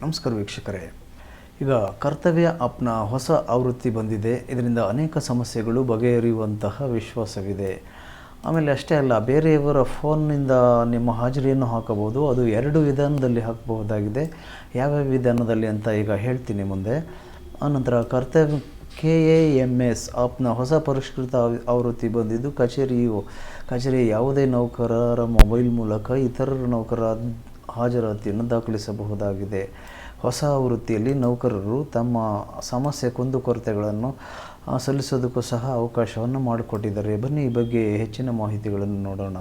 ನಮಸ್ಕಾರ ವೀಕ್ಷಕರೇ. ಈಗ ಕರ್ತವ್ಯ ಆಪ್ನ ಹೊಸ ಆವೃತ್ತಿ ಬಂದಿದೆ. ಇದರಿಂದ ಅನೇಕ ಸಮಸ್ಯೆಗಳು ಬಗೆಹರಿಯುವಂತಹ ವಿಶ್ವಾಸವಿದೆ. ಆಮೇಲೆ ಅಷ್ಟೇ ಅಲ್ಲ, ಬೇರೆಯವರ ಫೋನ್ನಿಂದ ನಿಮ್ಮ ಹಾಜರಿಯನ್ನು ಹಾಕಬಹುದು. ಅದು 2 ವಿಧಾನದಲ್ಲಿ ಹಾಕಬಹುದಾಗಿದೆ. ಯಾವ್ಯಾವ ವಿಧಾನದಲ್ಲಿ ಅಂತ ಈಗ ಹೇಳ್ತೀನಿ ಮುಂದೆ. ಆನಂತರ ಕರ್ತವ್ಯ KAMS ಆಪ್ನ ಹೊಸ ಪರಿಷ್ಕೃತ ಆವೃತ್ತಿ ಬಂದಿದ್ದು ಕಚೇರಿಯ ಯಾವುದೇ ನೌಕರರ ಮೊಬೈಲ್ ಮೂಲಕ ಇತರರ ನೌಕರರ ಹಾಜರಾತಿಯನ್ನು ದಾಖಲಿಸಬಹುದಾಗಿದೆ. ಹೊಸ ಆವೃತ್ತಿಯಲ್ಲಿ ನೌಕರರು ತಮ್ಮ ಸಮಸ್ಯೆ ಕುಂದುಕೊರತೆಗಳನ್ನು ಸಲ್ಲಿಸೋದಕ್ಕೂ ಸಹ ಅವಕಾಶವನ್ನು ಮಾಡಿಕೊಟ್ಟಿದ್ದಾರೆ. ಬನ್ನಿ ಈ ಬಗ್ಗೆ ಹೆಚ್ಚಿನ ಮಾಹಿತಿಗಳನ್ನು ನೋಡೋಣ.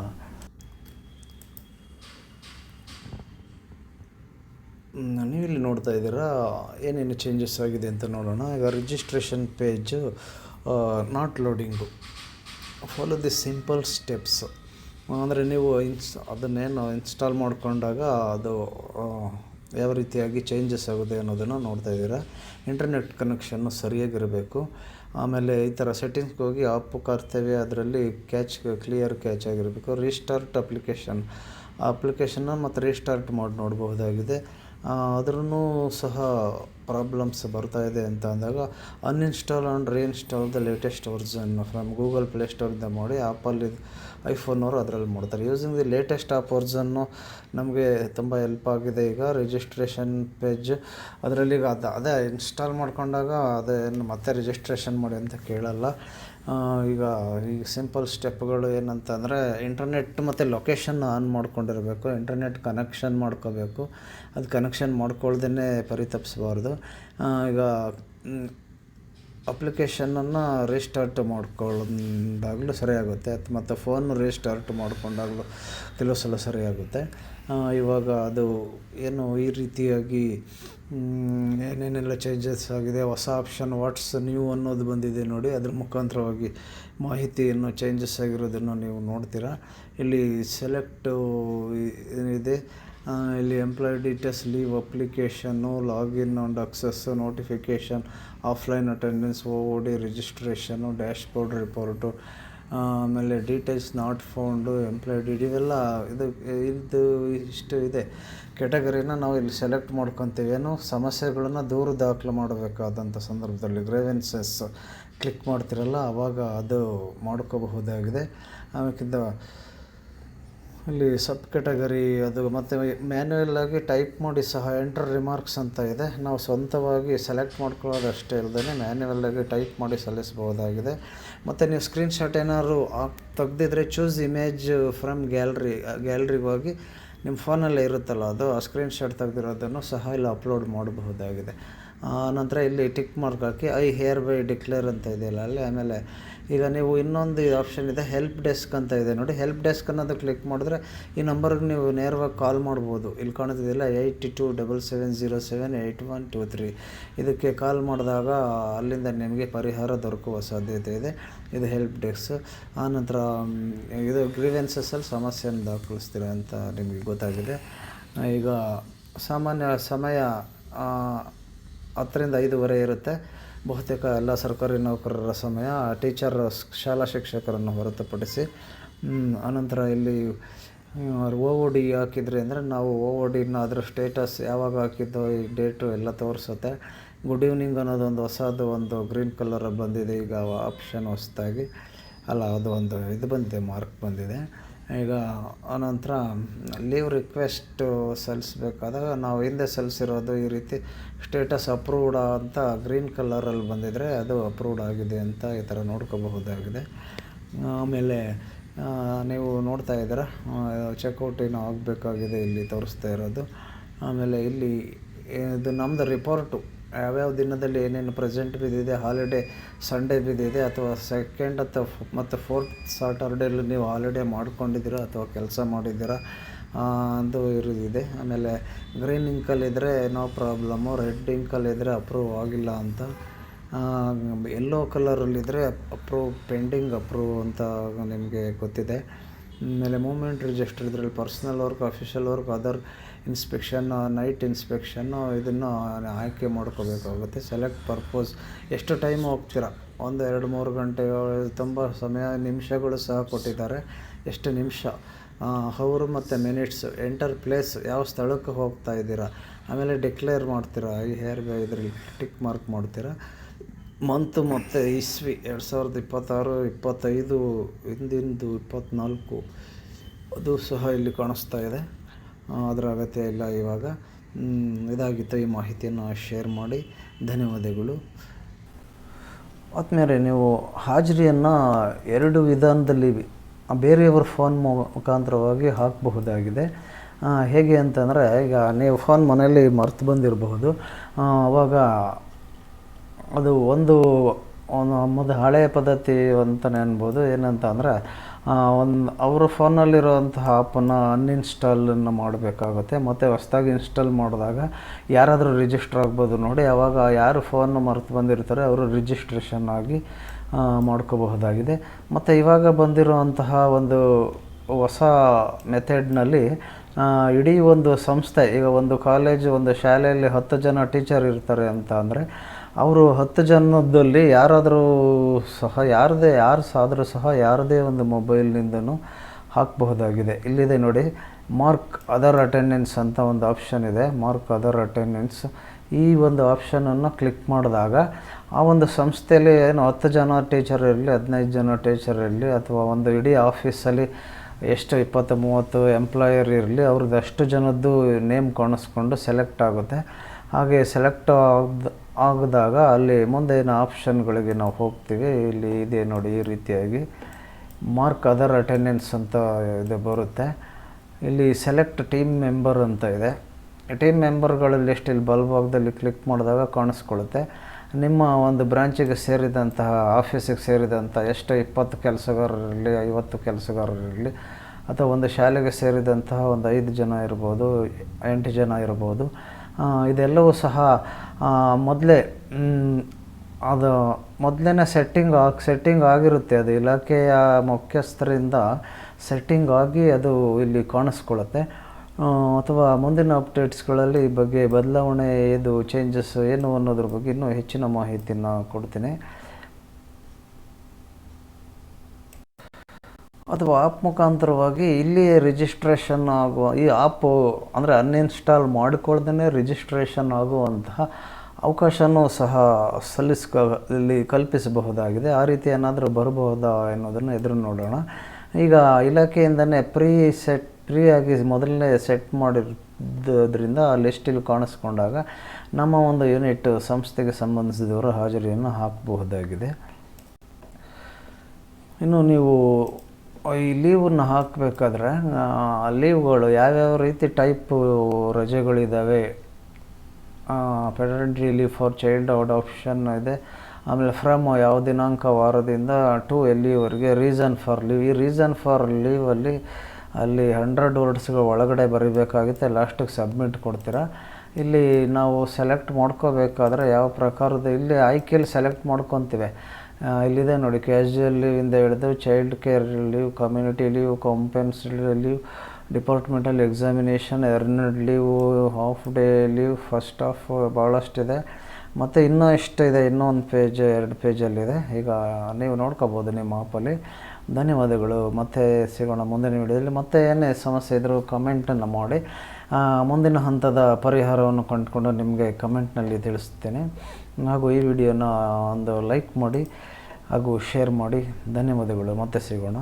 ನೀವಿಲ್ಲಿ ನೋಡ್ತಾ ಇದ್ದೀರಾ ಏನೇನು ಚೇಂಜಸ್ ಆಗಿದೆ ಅಂತ ನೋಡೋಣ. ಈಗ registration page not loading. Follow the simple steps. ಅಂದರೆ ನೀವು ಅದನ್ನೇನು ಇನ್ಸ್ಟಾಲ್ ಮಾಡಿಕೊಂಡಾಗ ಅದು ಯಾವ ರೀತಿಯಾಗಿ ಚೇಂಜಸ್ ಆಗುತ್ತೆ ಅನ್ನೋದನ್ನು ನೋಡ್ತಾ ಇದ್ದೀರಾ. ಇಂಟರ್ನೆಟ್ ಕನೆಕ್ಷನ್ನು ಸರಿಯಾಗಿರಬೇಕು. ಆಮೇಲೆ ಈ ಥರ ಸೆಟ್ಟಿಂಗ್ಸ್ಗೆ ಹೋಗಿ ಆಪ್ ಕರ್ತವ್ಯ, ಅದರಲ್ಲಿ ಕ್ಲಿಯರ್ ಕ್ಯಾಚ್ ಆಗಿರಬೇಕು. ರೀಸ್ಟಾರ್ಟ್ ಅಪ್ಲಿಕೇಶನ್ನ ಮತ್ತು ರೀಸ್ಟಾರ್ಟ್ ಮಾಡಿ ನೋಡಬಹುದಾಗಿದೆ. ಆದ್ರೂ ಸಹ ಪ್ರಾಬ್ಲಮ್ಸ್ ಬರ್ತಾಯಿದೆ ಅಂತ ಅಂದಾಗ uninstall and reinstall the latest version from Google ಪ್ಲೇಸ್ಟೋರಿಂದ ಮಾಡಿ. ಆ್ಯಪಲ್ಲಿ ಐಫೋನವರು ಅದರಲ್ಲಿ ಮಾಡ್ತಾರೆ. ಯೂಸಿಂಗ್ ದಿ ಲೇಟೆಸ್ಟ್ ಆ್ಯಪ್ ವರ್ಝನ್ನು ನಮಗೆ ತುಂಬ ಹೆಲ್ಪ್ ಆಗಿದೆ. ಈಗ ರಿಜಿಸ್ಟ್ರೇಷನ್ ಪೇಜ್ ಅದರಲ್ಲಿ ಅದೇ ಇನ್ಸ್ಟಾಲ್ ಮಾಡ್ಕೊಂಡಾಗ ಅದೇನು ಮತ್ತೆ ರಿಜಿಸ್ಟ್ರೇಷನ್ ಮಾಡಿ ಅಂತ ಕೇಳಲ್ಲ. ಈಗ ಸಿಂಪಲ್ ಸ್ಟೆಪ್ಗಳು ಏನಂತಂದರೆ ಇಂಟರ್ನೆಟ್ ಮತ್ತು ಲೊಕೇಶನ್ ಆನ್ ಮಾಡ್ಕೊಂಡಿರಬೇಕು. ಇಂಟರ್ನೆಟ್ ಕನೆಕ್ಷನ್ ಮಾಡ್ಕೋಬೇಕು. ಅದು ಕನೆಕ್ಷನ್ ಮಾಡ್ಕೊಳ್ದೇ ಪರಿತಪಿಸಬಾರ್ದು. ಈಗ ಅಪ್ಲಿಕೇಶನನ್ನು ರೀಸ್ಟಾರ್ಟ್ ಮಾಡ್ಕೊಂಡಾಗಲೂ ಸರಿಯಾಗುತ್ತೆ, ಮತ್ತು ಫೋನ್ ರೀಸ್ಟಾರ್ಟ್ ಮಾಡಿಕೊಂಡಾಗಲೂ ಕೆಲವು ಸಲ ಸರಿಯಾಗುತ್ತೆ. ಇವಾಗ ಅದು ಏನು ಈ ರೀತಿಯಾಗಿ ಏನೇನೆಲ್ಲ ಚೇಂಜಸ್ ಆಗಿದೆ. ಹೊಸ ಆಪ್ಷನ್ ವಾಟ್ಸ್ ನ್ಯೂ ಅನ್ನೋದು ಬಂದಿದೆ ನೋಡಿ. ಅದ್ರ ಮುಖಾಂತರವಾಗಿ ಮಾಹಿತಿಯನ್ನು ಚೇಂಜಸ್ ಆಗಿರೋದನ್ನು ನೀವು ನೋಡ್ತೀರಾ. ಇಲ್ಲಿ ಸೆಲೆಕ್ಟು ಇದೆ. ಇಲ್ಲಿ employee details, leave application, login and access, notification, offline attendance, OOD registration, dashboard report, ಆಮೇಲೆ ಡೀಟೇಲ್ಸ್ ನಾಟ್ ಫೌಂಡು, ಎಂಪ್ಲಾಯ್ ಇವೆಲ್ಲ ಇದು ಇಷ್ಟು ಇದೆ. ಕ್ಯಾಟಗರಿನ ನಾವು ಇಲ್ಲಿ ಸೆಲೆಕ್ಟ್ ಮಾಡ್ಕೊತೀವಿ. ಏನು ಸಮಸ್ಯೆಗಳನ್ನು ದೂರು ದಾಖಲು ಮಾಡಬೇಕಾದಂಥ ಸಂದರ್ಭದಲ್ಲಿ ಗ್ರೇವೆನ್ಸಸ್ ಕ್ಲಿಕ್ ಮಾಡ್ತಿರಲ್ಲ, ಆವಾಗ ಅದು ಮಾಡ್ಕೋಬಹುದಾಗಿದೆ. ಆಮೇಕಿಂತ ಇಲ್ಲಿ ಸಬ್ ಕ್ಯಾಟಗರಿ ಅದು ಮತ್ತು ಮ್ಯಾನ್ಯುಯಲ್ಲಾಗಿ ಟೈಪ್ ಮಾಡಿ ಸಹ ಎಂಟರ್ ರಿಮಾರ್ಕ್ಸ್ ಅಂತ ಇದೆ. ನಾವು ಸ್ವಂತವಾಗಿ ಸೆಲೆಕ್ಟ್ ಮಾಡ್ಕೊಳ್ಳೋದಷ್ಟೇ ಇಲ್ಲದೇ ಮ್ಯಾನ್ಯುಯಲ್ಲಾಗಿ ಟೈಪ್ ಮಾಡಿ ಸಲ್ಲಿಸಬಹುದಾಗಿದೆ. ಮತ್ತು ನೀವು ಸ್ಕ್ರೀನ್ಶಾಟ್ ಏನಾದ್ರು ತೆಗ್ದಿದ್ರೆ ಚೂಸ್ ಇಮೇಜ್ ಫ್ರಮ್ ಗ್ಯಾಲ್ರಿಗೆ ಹೋಗಿ ನಿಮ್ಮ ಫೋನಲ್ಲೇ ಇರುತ್ತಲ್ಲ ಅದು, ಆ ಸ್ಕ್ರೀನ್ಶಾಟ್ ತೆಗೆದಿರೋದನ್ನು ಸಹ ಇಲ್ಲಿ ಅಪ್ಲೋಡ್ ಮಾಡಬಹುದಾಗಿದೆ. ನಂತರ ಇಲ್ಲಿ tick mark hockey I hair by declare ಅಂತ ಇದೆಯಲ್ಲ ಅಲ್ಲಿ. ಆಮೇಲೆ ಈಗ ನೀವು ಇನ್ನೊಂದು ಆಪ್ಷನ್ ಇದೆ, ಹೆಲ್ಪ್ ಡೆಸ್ಕ್ ಅಂತ ಇದೆ ನೋಡಿ. ಹೆಲ್ಪ್ ಡೆಸ್ಕ್ ಅನ್ನೋದು ಕ್ಲಿಕ್ ಮಾಡಿದ್ರೆ ಈ ನಂಬರ್ಗೆ ನೀವು ನೇರವಾಗಿ ಕಾಲ್ ಮಾಡ್ಬೋದು. ಇಲ್ಲಿ ಕಾಣ್ತಿದೆಯಲ್ಲ 8277078123. ಇದಕ್ಕೆ ಕಾಲ್ ಮಾಡಿದಾಗ ಅಲ್ಲಿಂದ ನಿಮಗೆ ಪರಿಹಾರ ದೊರಕುವ ಸಾಧ್ಯತೆ ಇದೆ. ಇದು ಹೆಲ್ಪ್ ಡೆಸ್ಕ್. ಆನಂತರ ಇದು ಗ್ರೀವೆನ್ಸಸ್ಸಲ್ಲಿ ಸಮಸ್ಯೆಯನ್ನು ದಾಖಲಿಸ್ತೀರ ಅಂತ ನಿಮಗೆ ಗೊತ್ತಾಗಿದೆ. ಈಗ ಸಾಮಾನ್ಯ ಸಮಯ 10 ರಿಂದ 5 ಇರುತ್ತೆ. ಬಹುತೇಕ ಎಲ್ಲ ಸರ್ಕಾರಿ ನೌಕರರ ಸಮಯ, ಶಾಲಾ ಶಿಕ್ಷಕರನ್ನು ಹೊರತುಪಡಿಸಿ. ಅನಂತರ ಇಲ್ಲಿ OOD ಹಾಕಿದ್ರಿ ಅಂದರೆ ನಾವು OODನ ಅದರ ಸ್ಟೇಟಸ್ ಯಾವಾಗ ಹಾಕಿದ್ದೋ ಈ ಡೇಟು ಎಲ್ಲ ತೋರಿಸುತ್ತೆ. ಗುಡ್ ಈವ್ನಿಂಗ್ ಅನ್ನೋದೊಂದು ಹೊಸದು ಗ್ರೀನ್ ಕಲರ್ ಬಂದಿದೆ ಈಗ ಆಪ್ಷನ್ ಹೊಸದಾಗಿ. ಅದು ಇದು ಬಂದಿದೆ, ಮಾರ್ಕ್ ಬಂದಿದೆ. ಈಗ ಆನಂತರ ಲೀವ್ ರಿಕ್ವೆಸ್ಟ್ ಸಲ್ಲಿಸಬೇಕಾದಾಗ ನಾವು ಹಿಂದೆ ಸಲ್ಲಿಸಿರೋದು ಈ ರೀತಿ ಸ್ಟೇಟಸ್ ಅಪ್ರೂವ್ಡ್ ಅಂತ ಗ್ರೀನ್ ಕಲರಲ್ಲಿ ಬಂದಿದ್ದರೆ ಅದು ಅಪ್ರೂವ್ಡ್ ಆಗಿದೆ ಅಂತ ಈ ಥರ ನೋಡ್ಕೋಬಹುದಾಗಿದೆ. ಆಮೇಲೆ ನೀವು ನೋಡ್ತಾ ಇದ್ದೀರಾ ಚೆಕ್ಔಟ್ ಏನೋ ಆಗಬೇಕಾಗಿದೆ ಇಲ್ಲಿ ತೋರಿಸ್ತಾ ಇರೋದು. ಆಮೇಲೆ ಇಲ್ಲಿ ಇದು ನಮ್ಮದು ರಿಪೋರ್ಟು ಯಾವ್ಯಾವ ದಿನದಲ್ಲಿ ಏನೇನು ಪ್ರೆಸೆಂಟ್ ಬಿದ್ದಿದೆ, ಹಾಲಿಡೇ ಸಂಡೇ ಬಿದ್ದಿದೆ ಅಥವಾ ಸೆಕೆಂಡ್ ಮತ್ತು 4th ಸಾಟರ್ಡೇಲಿ ನೀವು ಹಾಲಿಡೇ ಮಾಡ್ಕೊಂಡಿದ್ದೀರಾ ಅಥವಾ ಕೆಲಸ ಮಾಡಿದ್ದೀರಾ ಅದು ಇರೋದಿದೆ. ಆಮೇಲೆ ಗ್ರೀನ್ ಇಂಕಲ್ಲಿದ್ದರೆ ನೋ ಪ್ರಾಬ್ಲಮ್ಮು, ರೆಡ್ ಇಂಕಲ್ಲಿದ್ದರೆ ಅಪ್ರೂವ್ ಆಗಿಲ್ಲ ಅಂತ, ಯೆಲ್ಲೋ ಕಲರಲ್ಲಿದ್ದರೆ ಪೆಂಡಿಂಗ್ ಅಪ್ರೂವ್ ಅಂತ ನಿಮಗೆ ಗೊತ್ತಿದೆ. ಆಮೇಲೆ ಮೂವ್ಮೆಂಟ್ ರಿಜಿಸ್ಟರ್ ಇದರಲ್ಲಿ personal work, official work, other inspection, night inspection ಇದನ್ನು ಆಯ್ಕೆ ಮಾಡ್ಕೋಬೇಕಾಗುತ್ತೆ. ಸೆಲೆಕ್ಟ್ ಪರ್ಪೋಸ್, ಎಷ್ಟು ಟೈಮ್ ಹೋಗ್ತೀರಾ, 1, 2, 3 ಗಂಟೆಗಳು, ತುಂಬ ಸಮಯ ನಿಮಿಷಗಳು ಸಹ ಕೊಟ್ಟಿದ್ದಾರೆ. ಎಷ್ಟು ನಿಮಿಷ ಅವರು ಮತ್ತು ಮಿನಿಟ್ಸ್, ಎಂಟರ್ ಪ್ಲೇಸ್, ಯಾವ ಸ್ಥಳಕ್ಕೆ ಹೋಗ್ತಾ ಇದ್ದೀರಾ, ಆಮೇಲೆ ಡಿಕ್ಲೇರ್ ಮಾಡ್ತೀರಾ, ಈ ಇದರಲ್ಲಿ ಟಿಕ್ ಮಾರ್ಕ್ ಮಾಡ್ತೀರಾ. ಮಂತು ಮತ್ತು ಇಸ್ವಿ 2026, 25, ಹಿಂದಿಂದು 24 ಅದು ಸಹ ಇಲ್ಲಿ ಕಾಣಿಸ್ತಾ ಇದೆ. ಅದರ ಅಗತ್ಯ ಇಲ್ಲ ಇವಾಗ. ಇದಾಗಿತ್ತು ಈ ಮಾಹಿತಿಯನ್ನು ಶೇರ್ ಮಾಡಿ. ಧನ್ಯವಾದಗಳು. ಆದ್ಮೇಲೆ ನೀವು ಹಾಜರಿಯನ್ನು 2 ವಿಧಾನದಲ್ಲಿ ಬೇರೆಯವ್ರ ಫೋನ್ ಮುಖಾಂತರವಾಗಿ ಹಾಕಬಹುದಾಗಿದೆ. ಹೇಗೆ ಅಂತಂದರೆ, ಈಗ ನೀವು ಫೋನ್ ಮನೆಯಲ್ಲಿ ಮರ್ತು ಬಂದಿರಬಹುದು. ಆವಾಗ ಅದು ಒಂದು ನಮ್ಮದು ಹಳೆಯ ಪದ್ಧತಿ ಅಂತಲೇ ಅನ್ಬೋದು. ಏನಂತ ಅಂದರೆ, ಅವ್ರ ಫೋನಲ್ಲಿರುವಂತಹ ಆ್ಯಪನ್ನು ಅನ್ಇನ್ಸ್ಟಾಲನ್ನು ಮಾಡಬೇಕಾಗುತ್ತೆ. ಮತ್ತು ಹೊಸ್ದಾಗಿ ಇನ್ಸ್ಟಾಲ್ ಮಾಡಿದಾಗ ಯಾರಾದರೂ ರಿಜಿಸ್ಟರ್ ಆಗ್ಬೋದು ನೋಡಿ. ಆವಾಗ ಯಾರು ಫೋನ್ ಮರೆತು ಬಂದಿರ್ತಾರೆ ಅವರು ರಿಜಿಸ್ಟ್ರೇಷನ್ ಆಗಿ ಮಾಡ್ಕೋಬಹುದಾಗಿದೆ. ಮತ್ತು ಇವಾಗ ಬಂದಿರುವಂತಹ ಒಂದು ಹೊಸ ಮೆಥಡ್ನಲ್ಲಿ ಇಡೀ ಒಂದು ಸಂಸ್ಥೆ, ಈಗ ಒಂದು ಕಾಲೇಜು, ಒಂದು ಶಾಲೆಯಲ್ಲಿ 10 ಜನ ಟೀಚರ್ ಇರ್ತಾರೆ ಅಂತ ಅಂದರೆ, ಅವರು 10 ಜನದಲ್ಲಿ ಯಾರಾದರೂ ಸಹ ಯಾರು ಸಹ ಯಾರದೇ ಒಂದು ಮೊಬೈಲ್ನಿಂದನೂ ಹಾಕಬಹುದಾಗಿದೆ. ಇಲ್ಲಿದೆ ನೋಡಿ, ಮಾರ್ಕ್ ಅದರ್ ಅಟೆಂಡೆನ್ಸ್ ಅಂತ ಒಂದು ಆಪ್ಷನ್ ಇದೆ. ಮಾರ್ಕ್ ಅದರ್ ಅಟೆಂಡೆನ್ಸ್, ಈ ಒಂದು ಆಪ್ಷನನ್ನು ಕ್ಲಿಕ್ ಮಾಡಿದಾಗ ಆ ಒಂದು ಸಂಸ್ಥೆಯಲ್ಲಿ 10 ಜನ ಟೀಚರ್ ಇರಲಿ, 15 ಜನ ಟೀಚರ್ ಇರಲಿ, ಅಥವಾ ಒಂದು ಇಡೀ ಆಫೀಸಲ್ಲಿ ಎಷ್ಟು 20-30 ಎಂಪ್ಲಾಯರ್ ಇರಲಿ, ಅವ್ರದ್ದು ಅಷ್ಟು ಜನದ್ದು ನೇಮ್ ಕಾಣಿಸ್ಕೊಂಡು ಸೆಲೆಕ್ಟ್ ಆಗುತ್ತೆ. ಹಾಗೆ ಸೆಲೆಕ್ಟ್ ಆಗಿದಾಗ ಅಲ್ಲಿ ಮುಂದಿನ ಆಪ್ಷನ್ಗಳಿಗೆ ನಾವು ಹೋಗ್ತೀವಿ. ಇಲ್ಲಿ ಇದೆ ನೋಡಿ, ಈ ರೀತಿಯಾಗಿ ಮಾರ್ಕ್ ಅದರ್ ಅಟೆಂಡೆನ್ಸ್ ಅಂತ ಇದು ಬರುತ್ತೆ. ಇಲ್ಲಿ ಸೆಲೆಕ್ಟ್ ಟೀಮ್ ಮೆಂಬರ್ ಅಂತ ಇದೆ. ಟೀಮ್ ಮೆಂಬರ್ಗಳ ಲಿಸ್ಟ್ ಇಲ್ಲಿ ಬಲಭಾಗದಲ್ಲಿ ಕ್ಲಿಕ್ ಮಾಡಿದಾಗ ಕಾಣಿಸ್ಕೊಳ್ಳುತ್ತೆ. ನಿಮ್ಮ ಒಂದು ಬ್ರಾಂಚಿಗೆ ಸೇರಿದಂತಹ, ಆಫೀಸಿಗೆ ಸೇರಿದಂಥ ಎಷ್ಟು 20 ಕೆಲಸಗಾರರಿರಲಿ, 50 ಕೆಲಸಗಾರರಿರಲಿ, ಅಥವಾ ಒಂದು ಶಾಲೆಗೆ ಸೇರಿದಂತಹ ಒಂದು 5 ಜನ ಇರ್ಬೋದು, 8 ಜನ ಇರ್ಬೋದು. ಇದೆಲ್ಲವೂ ಸಹ ಮೊದಲೇ ಸೆಟ್ಟಿಂಗ್ ಆಗಿರುತ್ತೆ. ಅದು ಇಲಾಖೆಯ ಮುಖ್ಯಸ್ಥರಿಂದ ಸೆಟ್ಟಿಂಗ್ ಆಗಿ ಅದು ಇಲ್ಲಿ ಕಾಣಿಸ್ಕೊಳ್ಳುತ್ತೆ. ಅಥವಾ ಮುಂದಿನ ಅಪ್ಡೇಟ್ಸ್ಗಳಲ್ಲಿ ಈ ಬಗ್ಗೆ ಬದಲಾವಣೆ, ಇದು ಚೇಂಜಸ್ ಏನು ಅನ್ನೋದ್ರ ಬಗ್ಗೆ ಇನ್ನೂ ಹೆಚ್ಚಿನ ಮಾಹಿತಿಯನ್ನು ಕೊಡ್ತೀನಿ. ಅಥವಾ ಆ್ಯಪ್ ಮುಖಾಂತರವಾಗಿ ಇಲ್ಲಿಯೇ ರಿಜಿಸ್ಟ್ರೇಷನ್ ಆಗುವ, ಈ ಆ್ಯಪು ಅಂದರೆ ಅನ್ಇನ್ಸ್ಟಾಲ್ ಮಾಡಿಕೊಳ್ದೇ ರಿಜಿಸ್ಟ್ರೇಷನ್ ಆಗುವಂತಹ ಅವಕಾಶವೂ ಸಹ ಇಲ್ಲಿ ಕಲ್ಪಿಸಬಹುದಾಗಿದೆ. ಆ ರೀತಿ ಏನಾದರೂ ಬರಬಹುದಾ ಎನ್ನುವುದನ್ನು ಎದುರು ನೋಡೋಣ. ಈಗ ಇಲಾಖೆಯಿಂದನೇ ಫ್ರೀಯಾಗಿ ಮೊದಲನೇ ಸೆಟ್ ಮಾಡಿರೋದ್ರಿಂದ ಆ ಲಿಸ್ಟಲ್ಲಿ ಕಾಣಿಸ್ಕೊಂಡಾಗ ನಮ್ಮ ಒಂದು ಯೂನಿಟ್ ಸಂಸ್ಥೆಗೆ ಸಂಬಂಧಿಸಿದವರ ಹಾಜರಿಯನ್ನು ಹಾಕಬಹುದಾಗಿದೆ. ಇನ್ನು ನೀವು ಈ ಲೀವನ್ನು ಹಾಕಬೇಕಾದ್ರೆ ಲೀವ್ಗಳು ಯಾವ್ಯಾವ ರೀತಿ ಟೈಪ್ ರಜೆಗಳಿದ್ದಾವೆ, paternity leave for child adoption ಇದೆ. ಆಮೇಲೆ ಫ್ರಮ್ ಯಾವ ದಿನಾಂಕ, ವಾರದಿಂದ, ಟು ಎಲ್ಲಿವರೆಗೆ, ರೀಸನ್ ಫಾರ್ ಲೀವ್. ಈ ರೀಸನ್ ಫಾರ್ ಲೀವಲ್ಲಿ ಅಲ್ಲಿ 100 ವರ್ಡ್ಸ್ಗಳ ಒಳಗಡೆ ಬರೀಬೇಕಾಗುತ್ತೆ. ಲಾಸ್ಟಿಗೆ ಸಬ್ಮಿಟ್ ಕೊಡ್ತೀರಾ. ಇಲ್ಲಿ ನಾವು ಸೆಲೆಕ್ಟ್ ಮಾಡ್ಕೋಬೇಕಾದ್ರೆ ಯಾವ ಪ್ರಕಾರದ, ಇಲ್ಲಿ ಆಯ್ಕೆಯಲ್ಲಿ ಸೆಲೆಕ್ಟ್ ಮಾಡ್ಕೊತೀವಿ. ಇಲ್ಲಿದೆ ನೋಡಿ, ಕ್ಯಾಶುಯಲ್ ಲೀವಿಂದ ಹಿಡಿದು child care leave, community leave, compensatory leave, departmental examination, earned leave, half day leave, first half, ಭಾಳಷ್ಟಿದೆ. ಮತ್ತು ಇನ್ನೂ ಇಷ್ಟಿದೆ, ಇನ್ನೊಂದು ಪೇಜ್ 2 ಪೇಜಲ್ಲಿದೆ. ಈಗ ನೀವು ನೋಡ್ಕೋಬೋದು ನಿಮ್ಮ ಆ್ಯಪಲ್ಲಿ. ಧನ್ಯವಾದಗಳು. ಮತ್ತೆ ಸಿಗೋಣ ಮುಂದಿನ ವಿಡಿಯೋದಲ್ಲಿ. ಮತ್ತೆ ಏನೇ ಸಮಸ್ಯೆ ಇದ್ದರೂ ಕಮೆಂಟನ್ನು ಮಾಡಿ. ಮುಂದಿನ ಹಂತದ ಪರಿಹಾರವನ್ನು ಕಂಡುಕೊಂಡು ನಿಮಗೆ ಕಮೆಂಟ್ನಲ್ಲಿ ತಿಳಿಸ್ತೇನೆ. ಹಾಗೂ ಈ ವಿಡಿಯೋನ ಒಂದು ಲೈಕ್ ಮಾಡಿ ಹಾಗೂ ಶೇರ್ ಮಾಡಿ. ಧನ್ಯವಾದಗಳು. ಮತ್ತೆ ಸಿಗೋಣ.